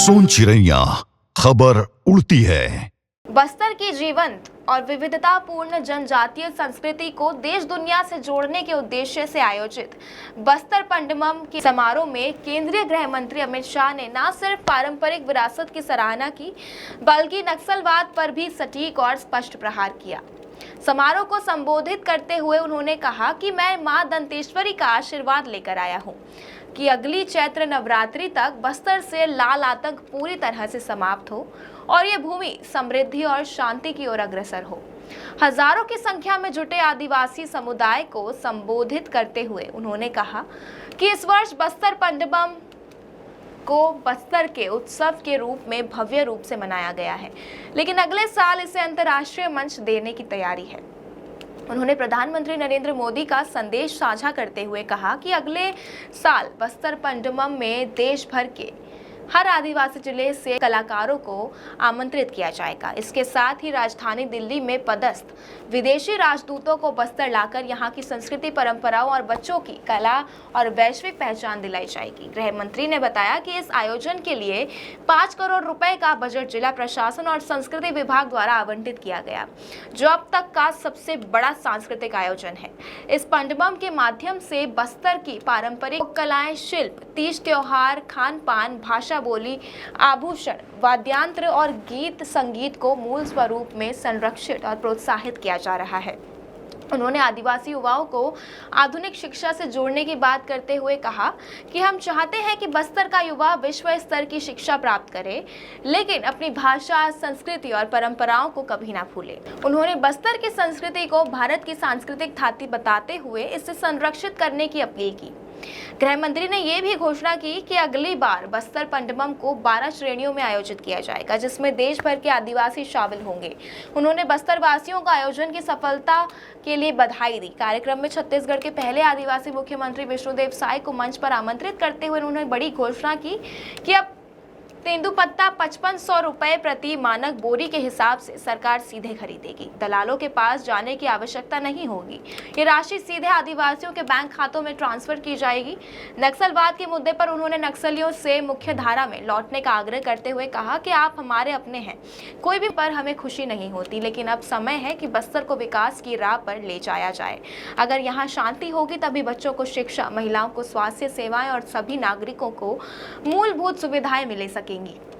सोन चिड़ैया खबर उड़ती है। बस्तर की जीवंत और विविधतापूर्ण जनजातीय संस्कृति को देश दुनिया से जोड़ने के उद्देश्य से आयोजित बस्तर पंडमम के समारोह में केंद्रीय गृह मंत्री अमित शाह ने न सिर्फ पारंपरिक विरासत की सराहना की, बल्कि नक्सलवाद पर भी सटीक और स्पष्ट प्रहार किया। समारोह को संबोधित करते हुए उन्होंने कहा कि मैं मां दंतेश्वरी का आशीर्वाद लेकर आया हूं कि अगली चैत्र नवरात्रि तक बस्तर से लाल आतंक पूरी तरह से समाप्त हो और ये भूमि समृद्धि और शांति की ओर अग्रसर हो। हजारों की संख्या में जुटे आदिवासी समुदाय को संबोधित करते हुए उन्होंने कहा कि इस वर्ष बस्तर पंडमम को बस्तर के उत्सव के रूप में भव्य रूप से मनाया गया है, लेकिन अगले साल इसे अंतर्राष्ट्रीय मंच देने की तैयारी है। उन्होंने प्रधानमंत्री नरेंद्र मोदी का संदेश साझा करते हुए कहा कि अगले साल बस्तर पंडमम में देश भर के हर आदिवासी जिले से कलाकारों को आमंत्रित किया जाएगा। इसके साथ ही राजधानी दिल्ली में पदस्थ विदेशी राजदूतों को बस्तर लाकर यहाँ की संस्कृति, परंपराओं और बच्चों की कला और वैश्विक पहचान दिलाई जाएगी। गृह मंत्री ने बताया कि इस आयोजन के लिए 5 करोड़ रुपए का बजट जिला प्रशासन और संस्कृति विभाग द्वारा आवंटित किया गया, जो अब तक का सबसे बड़ा सांस्कृतिक आयोजन है। इस पंडमम के माध्यम से बस्तर की पारंपरिक कलाएं, शिल्प, तीज त्योहार, खान पान, भाषा बोली, आभूषण, वाद्यंत्र और गीत संगीत को मूल स्वरूप में संरक्षित और प्रोत्साहित किया जा रहा है। उन्होंने आदिवासी युवाओं को आधुनिक शिक्षा से जोड़ने की बात करते हुए कहा कि हम चाहते हैं कि बस्तर का युवा विश्व स्तर की शिक्षा प्राप्त करे, लेकिन अपनी भाषा, संस्कृति और परंपराओं को कभी ना भूले। उन्होंने बस्तर की संस्कृति को भारत की सांस्कृतिक धाती बताते हुए इसे संरक्षित करने की अपील की। गृह मंत्री ने यह भी घोषणा की कि अगली बार बस्तर पंडमम को 12 श्रेणियों में आयोजित किया जाएगा, जिसमें देश भर के आदिवासी शामिल होंगे। उन्होंने बस्तर वासियों को आयोजन की सफलता के लिए बधाई दी। कार्यक्रम में छत्तीसगढ़ के पहले आदिवासी मुख्यमंत्री विष्णुदेव साय को मंच पर आमंत्रित करते हुए उन्होंने बड़ी घोषणा की कि अब तेंदुपत्ता 5500 रुपए प्रति मानक बोरी के हिसाब से सरकार सीधे खरीदेगी। दलालों के पास जाने की आवश्यकता नहीं होगी। ये राशि सीधे आदिवासियों के बैंक खातों में ट्रांसफर की जाएगी। नक्सलवाद के मुद्दे पर उन्होंने नक्सलियों से मुख्य धारा में लौटने का आग्रह करते हुए कहा कि आप हमारे अपने हैं, कोई भी पर हमें खुशी नहीं होती, लेकिन अब समय है कि बस्तर को विकास की राह पर ले जाया जाए। अगर यहाँ शांति होगी तभी बच्चों को शिक्षा, महिलाओं को स्वास्थ्य सेवाएं और सभी नागरिकों को मूलभूत सुविधाएं मिल सकेंगी।